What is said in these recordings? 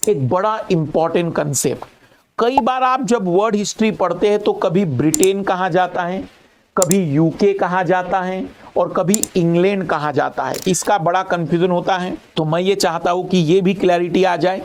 एक बड़ा important concept. कई बार आप जब वर्ड हिस्ट्री पढ़ते हैं तो कभी ब्रिटेन कहा जाता है, कभी यूके कहा जाता है और कभी इंग्लैंड कहा जाता है। इसका बड़ा कंफ्यूजन होता है, तो मैं ये चाहता हूं कि ये भी क्लैरिटी आ जाए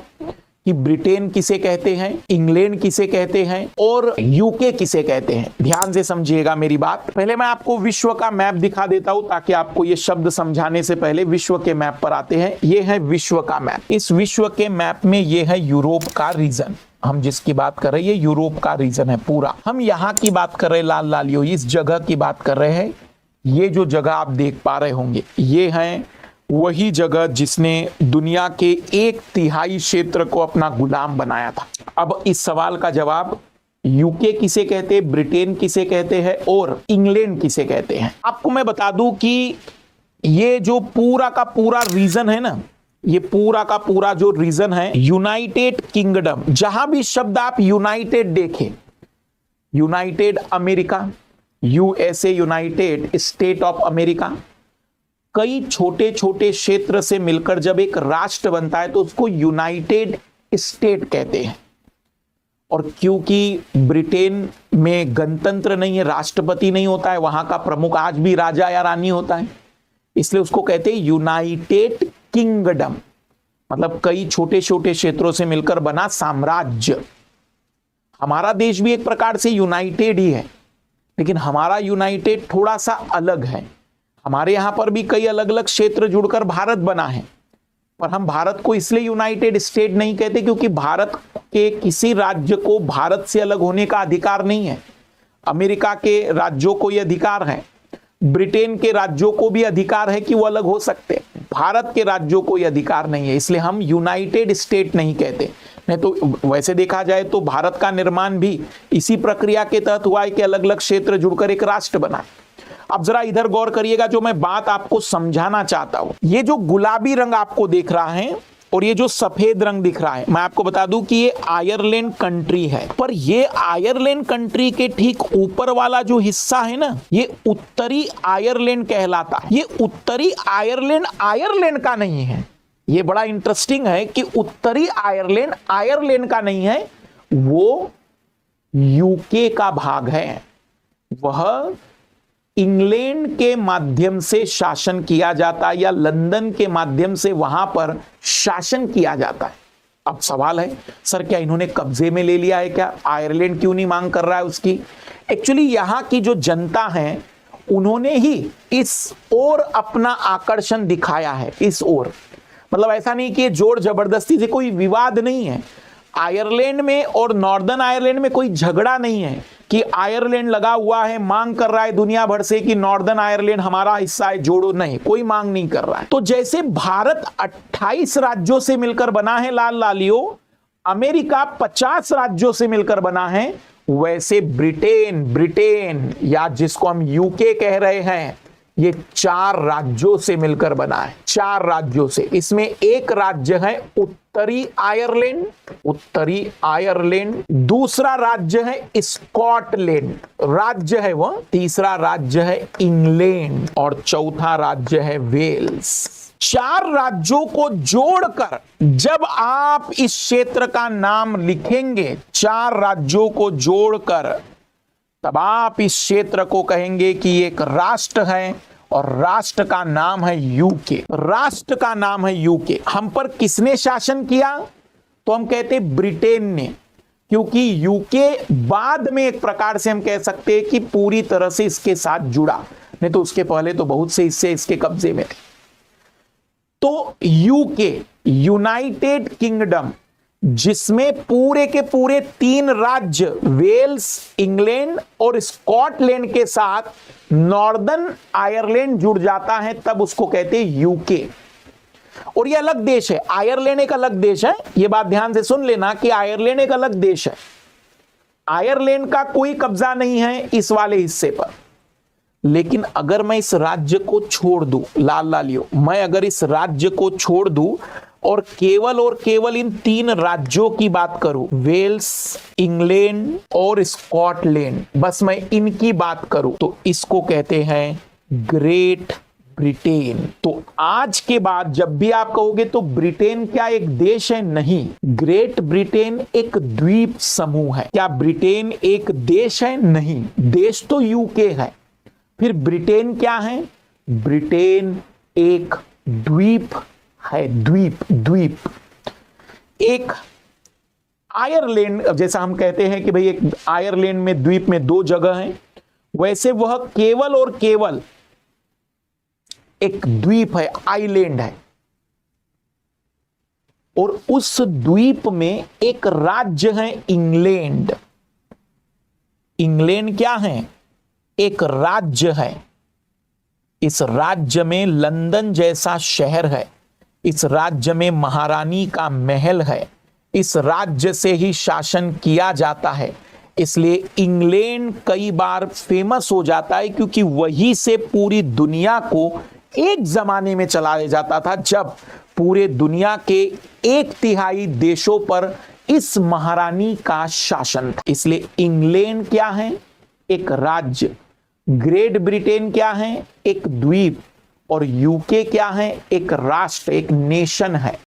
कि ब्रिटेन किसे कहते हैं, इंग्लैंड किसे कहते हैं और यूके किसे कहते हैं। ध्यान से समझिएगा मेरी बात। पहले मैं आपको विश्व का मैप दिखा देता हूं ताकि आपको ये शब्द समझाने से पहले विश्व के मैप पर आते हैं। ये है विश्व का मैप। इस विश्व के मैप में ये है यूरोप का रीजन। हम जिसकी बात कर रहे हैं ये यूरोप का रीजन है पूरा। हम यहाँ की बात कर रहे हैं, लाल लालियो इस जगह की बात कर रहे हैं। ये जो जगह आप देख पा रहे होंगे ये है वही जगह जिसने दुनिया के 1/3 क्षेत्र को अपना गुलाम बनाया था। अब इस सवाल का जवाब यूके किसे कहते हैं, ब्रिटेन किसे कहते हैं और इंग्लैंड किसे कहते हैं। आपको मैं बता दूं कि ये जो पूरा का पूरा रीजन है ना, ये पूरा का पूरा जो रीजन है यूनाइटेड किंगडम। जहां भी शब्द आप यूनाइटेड देखें, United America, USA, United state of America, कई छोटे छोटे क्षेत्र से मिलकर जब एक राष्ट्र बनता है तो उसको यूनाइटेड स्टेट कहते हैं। और क्योंकि ब्रिटेन में गणतंत्र नहीं है, राष्ट्रपति नहीं होता है, वहां का प्रमुख आज भी राजा या रानी होता है, इसलिए उसको कहते हैं यूनाइटेड किंगडम। मतलब कई छोटे छोटे क्षेत्रों से मिलकर बना साम्राज्य। हमारा देश भी एक प्रकार से यूनाइटेड ही है, लेकिन हमारा यूनाइटेड थोड़ा सा अलग है। हमारे यहां पर भी कई अलग अलग क्षेत्र जुड़कर भारत बना है, पर हम भारत को इसलिए यूनाइटेड स्टेट नहीं कहते क्योंकि भारत के किसी राज्य को भारत से अलग होने का अधिकार नहीं है। अमेरिका के राज्यों को यह अधिकार है, ब्रिटेन के राज्यों को भी अधिकार है कि वो अलग हो सकते हैं, भारत के राज्यों को यह अधिकार नहीं है, इसलिए हम यूनाइटेड स्टेट नहीं कहते। नहीं तो वैसे देखा जाए तो भारत का निर्माण भी इसी प्रक्रिया के तहत हुआ है कि अलग अलग क्षेत्र जुड़कर एक राष्ट्र बना। अब जरा इधर गौर करिएगा, जो मैं बात आपको समझाना चाहता हूं। ये जो गुलाबी रंग आपको देख रहा है और ये जो सफेद रंग दिख रहा है, मैं आपको बता दूं कि ये आयरलैंड कंट्री है। पर ये आयरलैंड कंट्री के ठीक ऊपर वाला जो हिस्सा है ना, ये उत्तरी आयरलैंड कहलाता है। ये उत्तरी आयरलैंड आयरलैंड का नहीं है। ये बड़ा इंटरेस्टिंग है कि उत्तरी आयरलैंड आयरलैंड का नहीं है, वो यूके का भाग है। वह इंग्लैंड के माध्यम से शासन किया जाता है या लंदन के माध्यम से वहां पर शासन किया जाता है। अब सवाल है, सर क्या इन्होंने कब्जे में ले लिया है क्या? आयरलैंड क्यों नहीं मांग कर रहा है उसकी? एक्चुअली यहां की जो जनता है उन्होंने ही इस ओर अपना आकर्षण दिखाया है, इस ओर। मतलब ऐसा नहीं कि जोर जबरदस्ती से, कोई विवाद नहीं है। आयरलैंड में और नॉर्दर्न आयरलैंड में कोई झगड़ा नहीं है कि आयरलैंड लगा हुआ है, मांग कर रहा है दुनिया भर से कि नॉर्दर्न आयरलैंड हमारा हिस्सा है, जोड़ो। नहीं, कोई मांग नहीं कर रहा है। तो जैसे भारत 28 राज्यों से मिलकर बना है लाल लालियो, अमेरिका 50 राज्यों से मिलकर बना है, वैसे ब्रिटेन या जिसको हम यूके कह रहे हैं, ये 4 राज्यों से मिलकर बना है। 4 राज्यों से। इसमें एक राज्य है उत्तरी आयरलैंड, दूसरा राज्य है स्कॉटलैंड, राज्य है वो, तीसरा राज्य है इंग्लैंड और चौथा राज्य है वेल्स। 4 राज्यों को जोड़कर जब आप इस क्षेत्र का नाम लिखेंगे, 4 राज्यों को जोड़कर, तब आप इस क्षेत्र को कहेंगे कि एक राष्ट्र है और राष्ट्र का नाम है यूके। राष्ट्र का नाम है यूके। हम पर किसने शासन किया? तो हम कहते ब्रिटेन ने, क्योंकि यूके बाद में एक प्रकार से हम कह सकते हैं कि पूरी तरह से इसके साथ जुड़ा, नहीं तो उसके पहले तो बहुत से हिस्से इसके कब्जे में थे। तो यूके, यूनाइटेड किंगडम, जिसमें पूरे के पूरे 3 राज्य वेल्स, इंग्लैंड और स्कॉटलैंड के साथ नॉर्दर्न आयरलैंड जुड़ जाता है, तब उसको कहते हैं यूके। और ये अलग देश है, आयरलैंड एक अलग देश है। ये बात ध्यान से सुन लेना कि आयरलैंड एक अलग देश है। आयरलैंड का कोई कब्जा नहीं है इस वाले हिस्से पर। लेकिन अगर मैं इस राज्य को छोड़ दूं, लाल लालियो, मैं अगर इस राज्य को छोड़ दूं और केवल इन 3 राज्यों की बात करूं, वेल्स, इंग्लैंड और स्कॉटलैंड, बस मैं इनकी बात करूं, तो इसको कहते हैं ग्रेट ब्रिटेन। तो आज के बाद जब भी आप कहोगे तो ब्रिटेन क्या एक देश है? नहीं, ग्रेट ब्रिटेन एक द्वीप समूह है। क्या ब्रिटेन एक देश है? नहीं, देश तो यूके है। फिर ब्रिटेन क्या है? ब्रिटेन एक द्वीप है, द्वीप द्वीप। एक आयरलैंड, जैसा हम कहते हैं कि भाई एक आयरलैंड में द्वीप में दो जगह हैं, वैसे वह केवल और केवल एक द्वीप है, आइलैंड है। और उस द्वीप में एक राज्य है इंग्लैंड। इंग्लैंड क्या है? एक राज्य है। इस राज्य में लंदन जैसा शहर है, इस राज्य में महारानी का महल है, इस राज्य से ही शासन किया जाता है। इसलिए इंग्लैंड कई बार फेमस हो जाता है क्योंकि वहीं से पूरी दुनिया को एक जमाने में चलाया जाता था, जब पूरे दुनिया के 1/3 देशों पर इस महारानी का शासन था। इसलिए इंग्लैंड क्या है? एक राज्य। ग्रेट ब्रिटेन क्या है? एक द्वीप। और यूके क्या है? एक राष्ट्र, एक नेशन है।